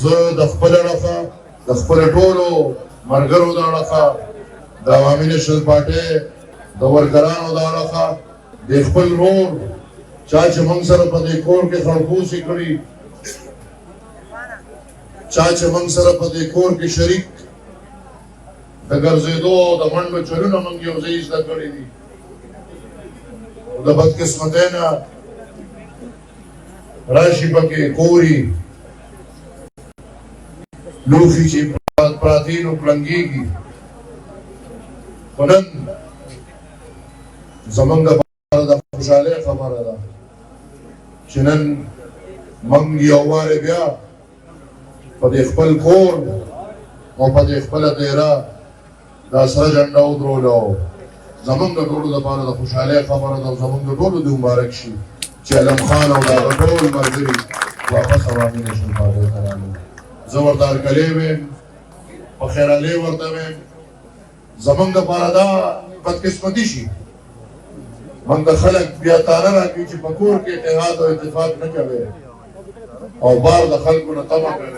زه د خپل اړخه د خپل ټولو ملګرو د اړخه د عوامي نیشنل پارټۍ د ورکرانو د اړخه د خپل رور چا چې موږ سره په دې کور کې خړپوسې کړي، چا چې موږ سره په دې کور کې شریک د ګرځېدو د منډو چلونه موږ یو ځای زده کړي دي. د بدقسمتۍ نه راشي پکې کوري لوښي چې پراته نو پړنګېږي. خو نن زموږ دپاره د خوشحالۍ خبره ده چې نن موږ یو وارې بیا په دې خپل کور او په دې خپله دیره دا سره جنډه ودروله. زموږ د ټولو دپاره د خوشحالۍ خبره ده او زموږ د ټولو دې مبارک شي چې علم خان او د هغه ټول ملګري واپس عوامي نیشنل پارټۍ ته راغلي. زه ورته هرکلی ویم، په خیرالۍ ورته ویم. زموږ دپاره دا بدقسمتي شي موږ د خلک بیا تانه راکوي چې په کور کې اتحاد او اتفاق نه کوي او بار د خلکو نه طمع کوي.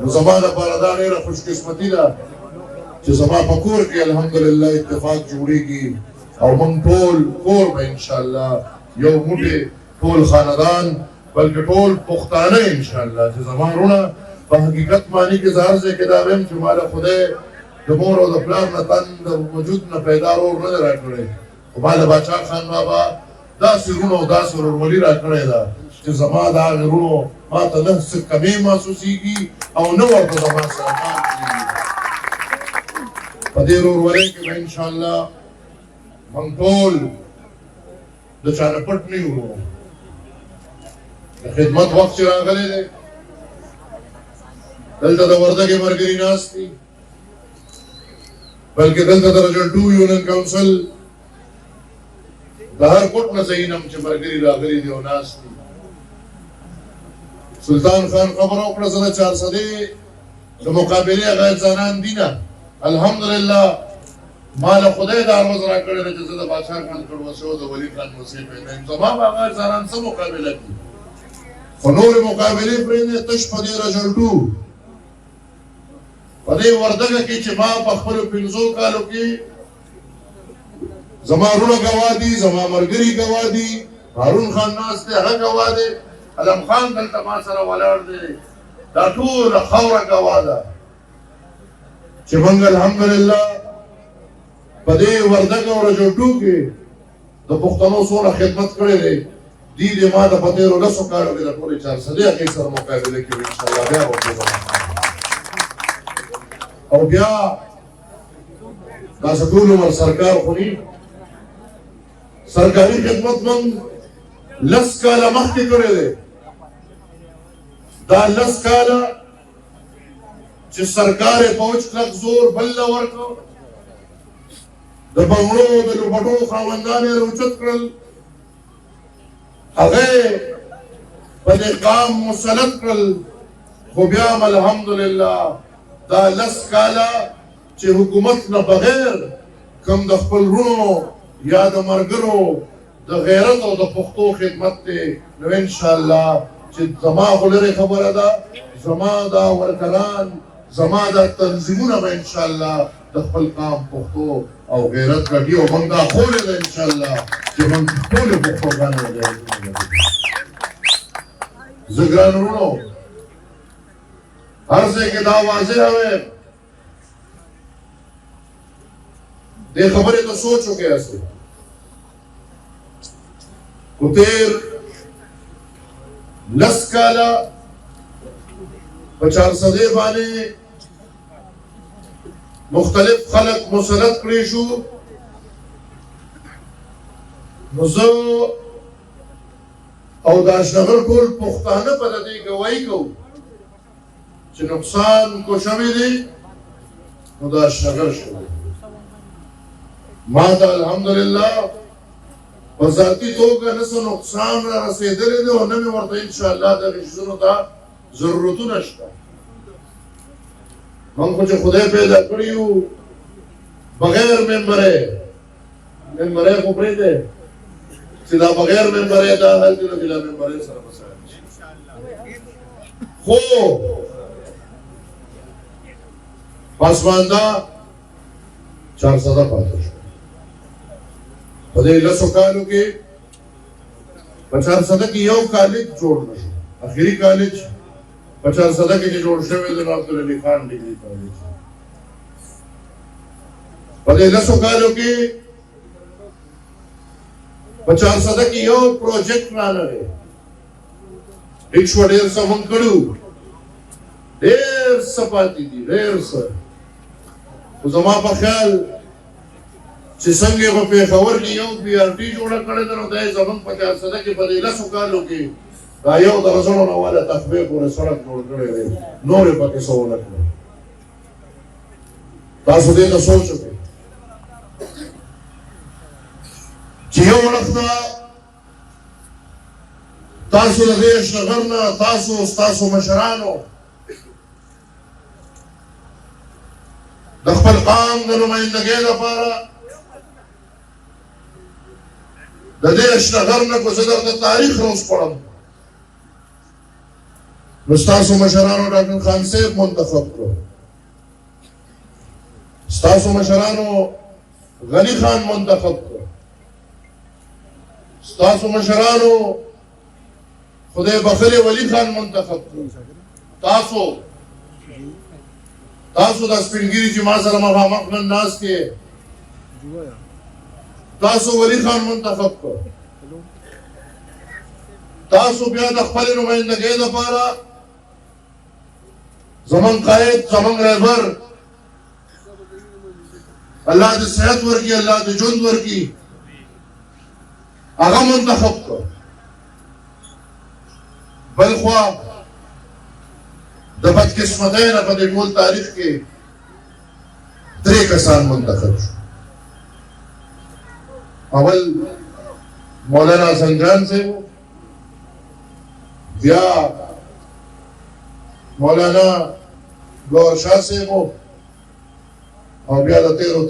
نو زما دپاره دا ډېره خوشقسمتي ده چې زما په کور کې الحمدلله اتفاق جوړېږي او موږ ټول کور به انشاءالله یو موټی ټول خاندان بلکې ټول پښتانه انشاءالله چې زما وروڼه په حقیقت معنی کې زه هر ځای کې دا ویم چې ما له خدای د مور او د پلار نه تن د وجود نه پیدا رور نه دی راکړی، خو ما له باچا خان بابا داسې وروڼه او داسې ورورولي راکړې ده چې زما د هغې وروڼو ما ته نه څه کمې محسوسېږي او نه ورته زما سره کار کېږي. په دې ورورولۍ کې به انشاءالله موږ ټول د چا نه پټ نه یو. د خدمت وخت چې راغلی دی دلته د وردګې ملګري ناست دي، بلکې دلته د رجل 2 یونین کونسل د هر کوټ نه ځایونه چې ملګري راغلي دي او ناست دي. سلطان خان خبره وکړه زه د 400 د مقابلې هغه ځانان دي نه. الحمدلله ما له خدای دا عرض راکړی دی چې زه د باچا خان کړوسي او د ولي خان موسې پیدا یم. زما به هغه ځانان څه مقابله کړي، خو نورې مقابلې پرېږدئ. تش په دې رجل 2 په دې وردګه کې چې ما په خپلو 5 کالو کې زما وروڼه ګواه دي، زما ملګري ګواه دي، هارون خان ناست دی هغه ګواه دی، علم خان دلته ما سره ولاړ دی، دا ټوله خاوره ګواه ده چې موږ الحمدلله په دې وردګه او رجل 2 کې د پښتنو څومره خدمت کړی دی. دې دې ما ته په تېرو 10 کالو کې د ټولې 400 هغې سره مقابله کوي انشاءالله. بیا به او بیا دا ټول عمر سرکار خو ني سرکاري خدمت موږ 10 کاله مخکې کړی دی. دا 10 کاله چې سرکار فوج کلک زور بل له ورکړ، د بنګړو د لوبټو خاوندان یې راوچت کړل، هغه په دې قام مسلط کړل. خو بیا هم الحمدلله دا 10 کاله چې حکومت نه بغیر کوم د خپل وروڼو یا د ملګرو د غیرت او د پښتو خدمت دی، نو انشاءالله چې زما خو لرې خبره ده زما دا ورکران زما دا تنظیمونه به انشاءالله د خپل قام پښتو او غیرت ګټي او موږ دا خولی ده انشاءالله چې موږ ټولې پښتوګانې غیرتونه ګټي. زه ګران وروڼو هر ځای کې دا واضح ویم، دې خبرې ته سوچ وکړئ. هسې خو تېر 10 کاله په 400 باندې مختلف خلق مسلط کړی شو. نو زه او د اشنغر ټول پښتانه په دې ګواهي کوو چې نقصان کو شوی دی نو دا اشنغر شوی. ما ته الحمدلله په ذاتي توګه نه څه نقصان را رسېدلی دی او نه مې ورته انشاءالله دغې شیزونو ته ضرورتونه شته. موږ خو چې خدای پیدا کړي یو بغیر ممبرۍ خو پرېږدی چې دا بغیر ممبرۍ دا حل دی نو بلا ممبرۍ سره مسایل خو پاسماندا 400 پاتې شو په دې لسو کالو کې په 400 کې یو کالج جوړ نشو اخري کالج په 400 کې جوړ شوی د عبدالعلي خان ډیګري کالج په دې لسو کالو کې په 400 کې یو پروجیکټ رانغی هیڅ ډېر څه هم کړو ډېر څه پاتې دي ډېر څه خو زما په خیال چې څنګه په پېښور کې یو پی آر ټي جوړه کړې ده نو دا یې زموږ په 400 کې په دې لسو کالو کې دا یو درجنو نه والا تخبیه پورې سړک جوړ کړی دی نور یې پکې څه ونه کړل تاسو دې ته سوچ وکړئ چې یو وخت تاسو د دې شغل نه تاسو مشرانو د خپل قام د نمائندګۍ لپاره د دې شغل نه کو زه درته تاریخ روز پړم نو ستاسو مشرانو ډاکټر خان صاحب منتخب کړو ستاسو مشرانو غنی خان منتخب کړو ستاسو مشرانو خدای بخلی ولی خان منتخب کړو تاسو د سپینګری چې ما سره مخامخ نن ناست کې تاسو ولی خان منتخب کړو تاسو بیا د خپل نمائندګۍ لپاره زمون قائد زمون رهبر الله دې صحت ورکړي الله دې ژوند ورکړي هغه منتخب کړو بل خوا د بدقسمتۍ نه په دې ټول تاریخ کې 3 کسان منتخب شو اول مولانا حسن جان صاحب بیا مولانا گوهر شاه صاحب او بیا د تیرو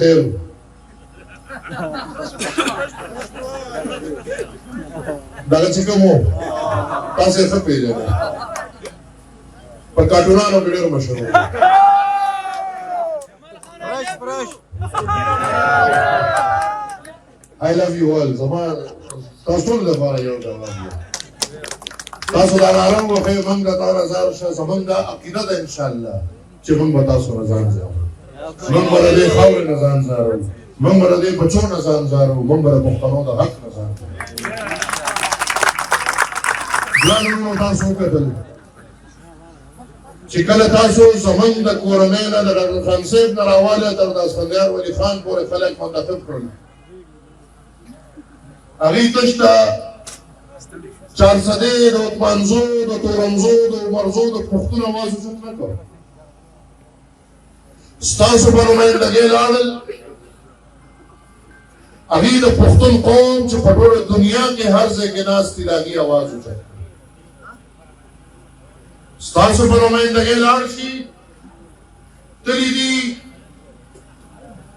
دغه چې کوم تاسو یې ښه پېژنئ په کارټونانو کې ډېر مشهور و I love you all زما تاسو ټول لپاره یو ډول تاسو دا نارم وخی منگ دا تارازار شا زمان دا عقیده دا انشاءاللہ چی منگ با تاسو نزان زارو منگ با دے خور نزان زارو منگ با دے بچو نزان زارو منگ با پختنو دا حق نزان زارو بلانونو تاسو کتل چی کل تاسو زمان دا کورنینا دا ڈاکٹر خان صاحب نراوالی تر دا اسفندیار ولی خان پوری خلق منتخب کرن اگی تشتا 400 د عثمانزو د تورنزو د عمرزو د پښتون आवाज وجود نه کړ ستاسو په نمائندګۍ لاړل هغې د پښتون قوم چې په ټوله دنیا کې هر ځای کې ناست دي د هغې आवाज وچت ستاسو په نمائندګۍ لاړ شي تلي دي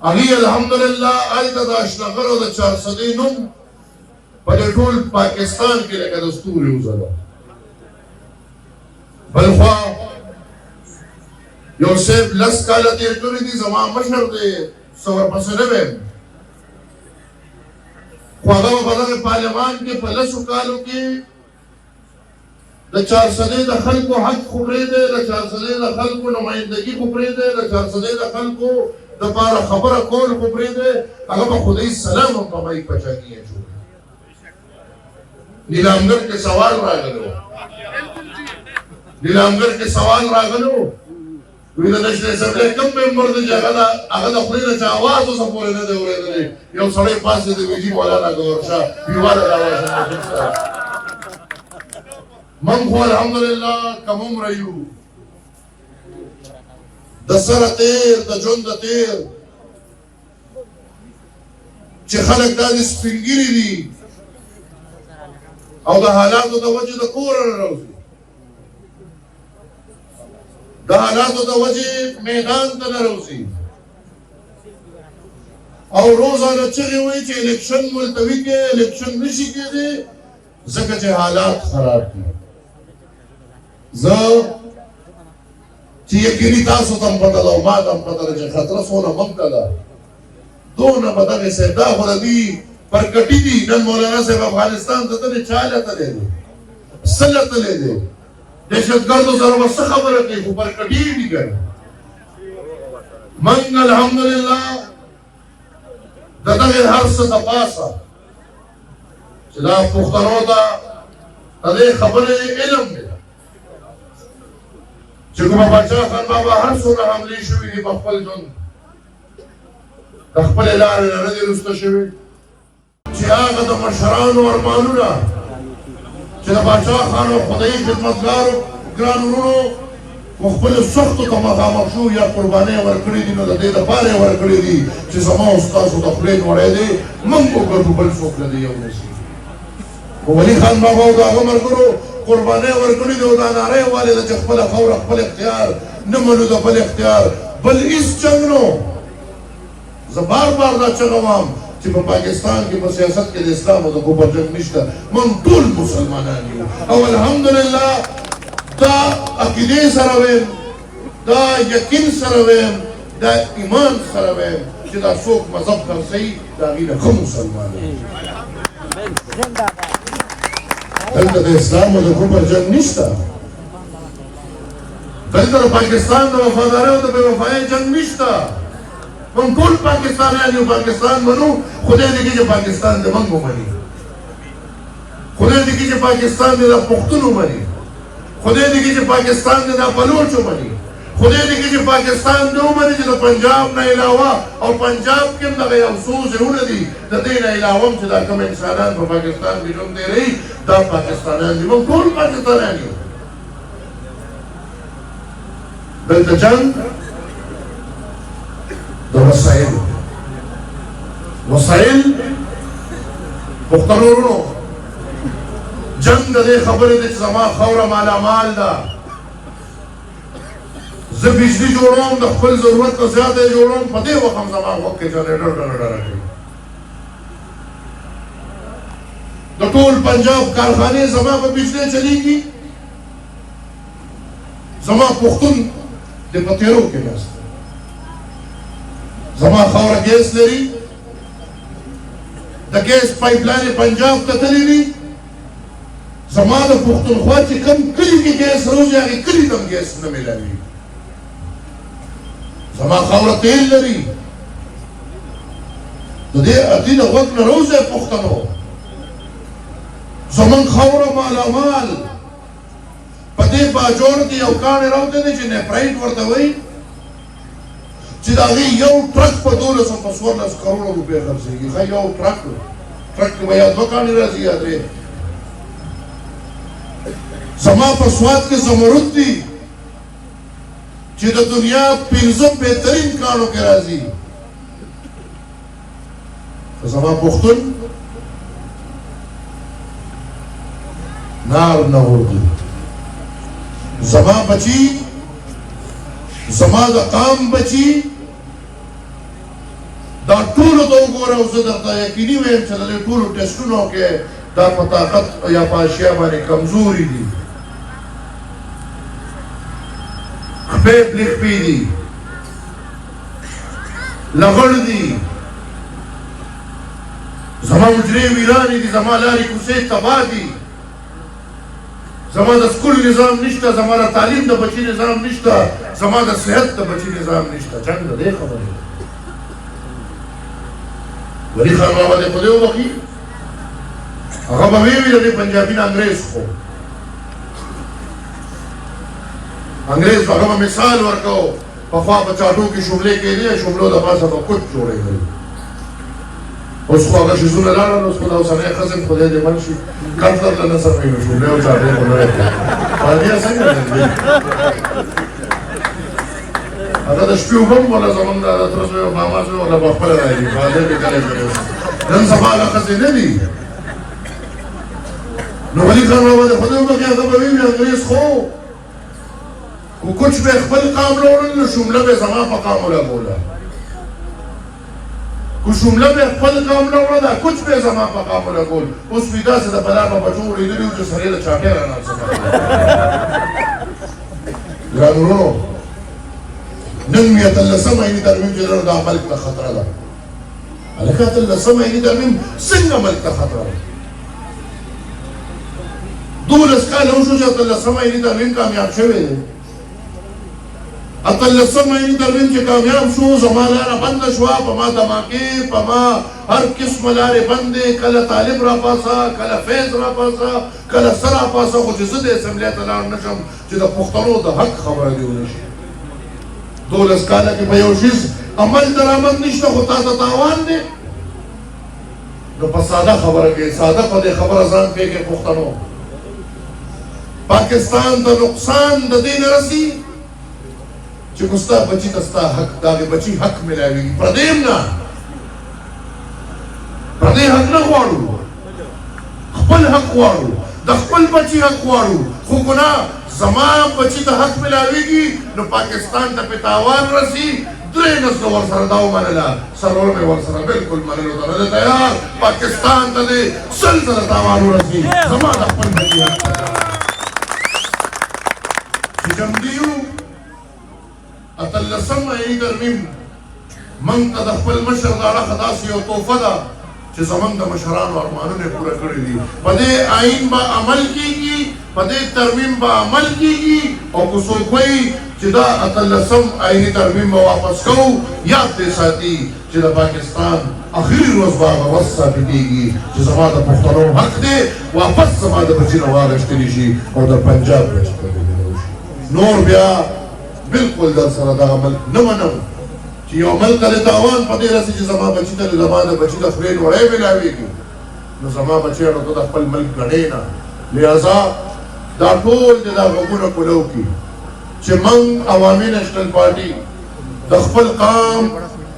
هغې الحمدلله هلته د اشنغر او د 400 نوم په ټول پاکستان کې لکه د ستوري وځله بل خوا یو صاحب لس کاله تېر کړي دي زما مشر دی څه ورپسې نه ویم خو هغه په دغه پارلمان کې په لسو کالو کې د 400 د خلکو حق خو پرېږدی د 400 د خلکو نمایندګي خو پرېږدی د 400 د خلکو دپاره خبره کول خو پرېږدی هغه به خدای سلام هم په مایک په چا کې اچوي نیلامګر کې سوال راغلو وی د نشنل اسمبلی کوم ممبر دی چې هغه د خولې نه چې اواز اوسه پورې نه دی اورېدلی یو سړی پاس دی ویجي مولانا ګوهر شاه بیواله د اواز من خو الحمدلله کم عمره یو د سره تېر د ژوند تېر چې خلک دا د سپینګیري دي او د حالاتو د وجې د کوره نه راوځي د حالاتو د وجې میدان ته نه راوځي او روزانه چغې وایي چې الیکشن ملتوي کې الیکشن نشي کېدی ځکه چې حالات خراب دي زه چې یقیني تاسو ته هم پته ده او ما ته هم پته ده چې خطره څومره موږ ته ده دونه به دغې صاحب دا خو د دوی پرکټي دي نن مولانا صاحب افغانستان ته تللی چا لتلی دی څه لتلی دی دهشتګردو سره به څه خبره کوي خو پرکټي دي که موږ الحمدلله د دغې هر څه د پاسه چې دا پښتنو ته د دې خبرې علم دی چې کومه باچا خان بابا هر څومره حملې شوي دي په خپل ژوند د خپلې لارې نه نه دي رسته شوي چې هغه د مشرانو ارمانونه چې د باچا خان او خدایي خدمتګارو ګرانو وروڼو په خپلو سختو ته مخامخ شو یا قربانۍ ورکړي دي نو د دې دپاره یې ورکړي دي چې زما او ستاسو د خولې نوړی دی موږ وګټو بل څوک نه دی یو نشي خو ولي خان بابا او د هغه ملګرو قربانۍ ورکړي دي او دا ناره یې والې ده چې خپله خاوره خپل اختیار نه منو د بل اختیار بل هېڅ جنګ نو زه بار بار دا چغه وایم چې په پاکستان کې په سیاست کې د اسلام او د کفر جنګ نشته موږ ټول مسلمانان یو او الحمدلله دا عقیدې سره ویم دا یقین سره ویم دا ایمان سره ویم چې دا څوک مذهب خرڅوي د هغې نه ښه مسلمان دی دلته د اسلام او د کفر جنګ نشته دلته د پاکستان د وفادارۍ او د بې وفایۍ جنګ نشته موږ ټول پاکستانیان یو پاکستان منو خدای دې کړي چې پاکستان د موږ ومني خدای دې کړي چې پاکستان د پښتون ومني خدای دې کړي چې پاکستان د بلوچ ومني خدای دې کړي چې پاکستان د ومني چې د پنجاب نه علاوه او پنجاب کې هم دغه یو څو ځایونه دي د دې نه علاوه هم چې دا کوم انسانان په پاکستان کې ژوند دی رهي دا پاکستانیان دي موږ ټول پاکستانیان یو دلته جنګ د وسایل پښتنو وروڼو جنګ د دې خبرې دی چې زما خاوره مالامال ده زه بجلي جوړوم د خپل ضرورت نه زیاته یې جوړوم په دې وخت هم زما غوږ کې جنریټر ډره کوي د ټول پنجاب کارخانې زما په بجلۍ چلیږي زما پښتون د په تیرو کې ناست زما خاوره ګیس لري د ګیس پایپ لاین پنجاب ته تللی وي زما د پښتونخوا چې کوم کلي کې ګیس روزي هغې کلي ته هم ګیس نه میلاوي زما خاوره تیل لري د دې ادي د غوږ نه روزی پښتنو زمونږ خاوره مالامال په دې باجوړ کې یو کاڼی راوتی دی چې نیپرایټ ورته وایي چې د هغې یو ټرک په 1214 کروړو روپۍ خرڅېږي ښه یو ټرک کې به یا 2 کاڼي راځي یا 3 زما په سوات کې زمرد دي چې د دنیا 15 بهترین کاڼو کې راځي زما پښتون نار نه اردو زما بچی زما د قام بچی دا ټولو ته وګوره او زه درته یقیني ویم چې د دې ټولو ټسټونو کې دا په طاقت یا په اشیا باندې کمزوري دي خپې پلېخپې دي لغړ دي زما حجرې ویرانې دي زما لارې کوڅې تباه دي زما د سکول نظام نشته زما د تعلیم د بچي نظام نشته زما د صحت د بچي نظام نشته جنګ د دې خبرې ولي خان بابا دې خدای وبخي هغه به ویې وي د دې پنجابي نه انګریز خو انګریز هغه به مثال ورکو پخوا په چاټو کې شملې کېدې شملو د پاسه به کوچ جوړېدل اوس خو هغه شیزونه لاړل اوس خو د اوسنۍ ښځې خدای دې من شي کلتر له نه سموي نو شملې او چاټې خو نه راتلې فالیا څنګه دی هغه د شپې اوبه هم ولا زمونږ د تره زوی او ماما زوی ولا به خپله راځي فالیا دې کلی کړی نن سبا هغه ښځې نه دي نو ولي خان بابا د خدای وبخښي هغه به ویل انګریز خو کوچ به خپل قام راوړل نو شمله به زما په قام ولګوله کو شمله به خپل قام راوړل دا کوچ به زما په قام ولګول اوس وي داسې د بلا په بچو وړېدلي وو چې سړی د چاټۍ رانه ګرانو وروڼو نن مې اتلسم عیني ترمیم چې دا ملک ته خطره ده. هلکه اتلسم عیني ترمیم څنګه ملک ته خطره ده؟ 12 کاله وشو چې اتلسم عیني ترمیم کامیاب شوی دی. اتلسم عیني ترمیم چې کامیاب شو زما لاره بنده شوه، په ما دماغې په ما هر قسمه لارې بندې، کله طالب راپاسه، کله فیض راپاسه، کله څه راپاسه، خو چې زه د اسمبلۍ ته لاړ نه شم چې د پښتنو د حق خبره دې ونه شي. 12 کاله کې په یو شیز عمل درآمد نشته، خو تا ته تاوان دی. نو په ساده خبره کې ساده په دې خبره ځان پوهېږې پښتنو، پاکستان ته نقصان د دې نه رسي چې خو ستا بچي ته ستا حق، د هغې بچي حق میلاوېږي. پردی هم نه، پردی حق نه غواړو، خپل حق غواړو، د خپل بچي حق غواړو. خو ګنا زما بچي ته حق میلاوېږي نو پاکستان ته پې تاوان رسي. 3 نسله ورسره دا ومنله، څلور مې ورسره بلکل منلو ته نه دی تیار. پاکستان ته دې 100 ځله تاوان ورسي، زما د خپل بچي حق ته چې جمدي یو. اتلسم عیني ترمیم موږ ته د خپل مشر د اړخه داسې یو تحفه ده چې زموږ د مشرانو ارمانونه یې پوره کړي دي. په دې آئین به عمل کېږي، په دې ترمیم به عمل کېږي. او که څوک وایي چې دا اتلسم عیني ترمیم به واپس کوو، یاد دې ساتي چې د پاکستان اخري ورځ به هغه وس ثابتېږي چې زما د پښتنو حق دی واپس زما د بچي نه واخیستلی شي او د پنجاب ویستلی شي. نور بیا بالکل در سره دغه ملک نه منم چې یو ملک ته تاوان په دې رسي چې زما بچي ته زما د بچي د خولې نوړی میلاوېږي، نو زما بچیانو ته د خپل ملک ګڼې نه. لہذا دا ټول د دا غوږونه کولو کي چې موږ عوامي نیشنل پارټي د خپل قام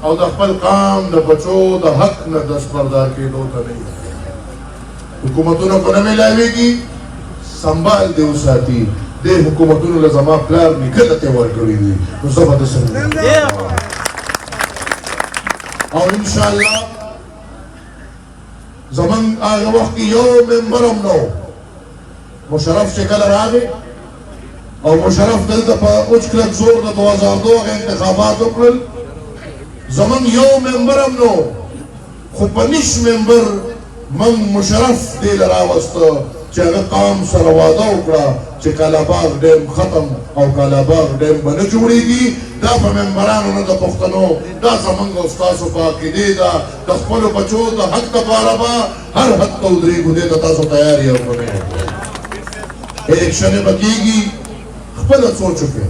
او د خپل قام د بچو د حق نه دستبردار کېدو ته نه یو. حکومتونه خو نه میلاوېږي، سنبال دې وساتي. دې حکومتونو له زما پلار نیکه ته ورکړي دي، نو زه به داسې او انشاءالله زمونږ هغه وخت کې یو ممبر هم نه و. مشرف چې کله راغی او مشرف دلته په اوچ کلک زور د 2002 هغه انتخابات وکړل، زمونږ یو ممبر هم نه و. خو په نیش ممبر موږ مشرف دې له راوسته چې هغه قام سره واده وکړه چې کالاباغ ډیم ختم او کالاباغ ډیم به نه جوړېږي. دا په ممبرانو نه د پښتنو، دا زموږ او ستاسو په عقیدې ده. د خپلو بچو د حق دپاره به هر حد ته ودرېږو، دې ته تاسو تیار یې او که نه. الیکشنې به کېږي، خپله سوچ وکړئ.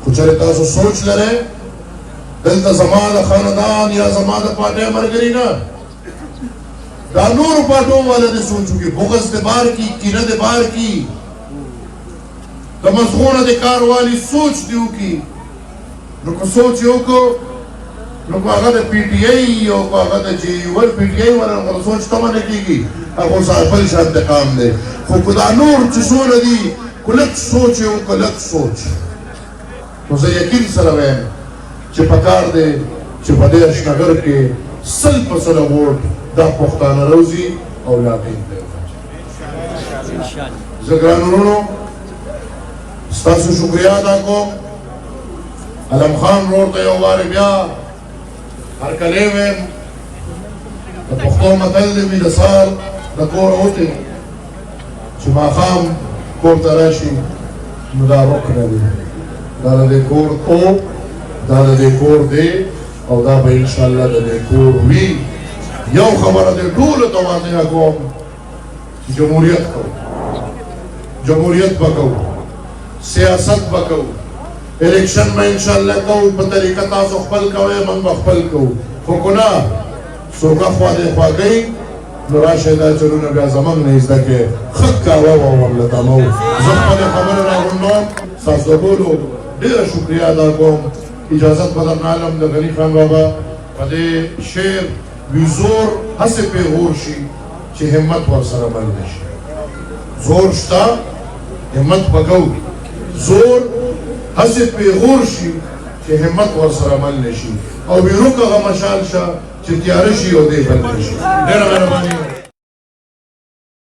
خو چېرې تاسو سوچ لرئ دلته زما د خاندان یا زما د پارټۍ ملګري نه، دا نورو پارټو والا دې سوچ وکړي. بغض دې بار کی، کینه دې بار کی، د مزغونه د کار والی سوچ دې وکړي. نو که سوچ یې وکړو نو که هغه د پی ټي آی او که هغه د جي یو ال پی ټي آی والا خو سوچ تمه نه کېږي، هغه بل شان د کام دی. خو که دا نور چې څونه دي که لږ سوچ یې وکړه، لږ سوچ، نو زه یقین سره وایم چې پکار دی چې په دې اشنغر کې 100% ووټ دا پښتانه روزي او لاقین دی. زه ګرانو وروڼو ستاسو شکریا ادا کوم. علم خان ورور ته یو وارې بیا هرکلی ویم، د پښتو متل دی وي د سهار د کوره وتې چې ماښام کور ته راشي نو دا رکنه دی، دا د دې کور او دا د دې کور دی او دا به انشاءالله د دې کور وي. یو خبره دې ټولو ته واضحه کوم، جمهوریت کوو، جمهوریت به کوو، سیاست به کوو، الیکشن به انشاءالله کوو. په طریقه تاسو خپل کوئ، موږ به خپل کوو. خو که نه څوک خوا دې خوا کوي نو راشئ دا چلونه بیا زموږ نه یې زده کړئ. ښه کاوه به ورله تمو. زه خپلې خبرې راغونډوم، ستاسو د ټولو ډېره شکریا ادا کوم. اجازت به درنه علم د غني خان بابا په دې شعر وي زور هسې پیغور شي چې همت ورسره مل نه شي. زور شته، همت به کوو. زور هسې پیغور شي چې همت ورسره مل نه شي. او بیروک هغه مشال شه چې تیاره شي او دی بل نه شي. ډېره مهرباني.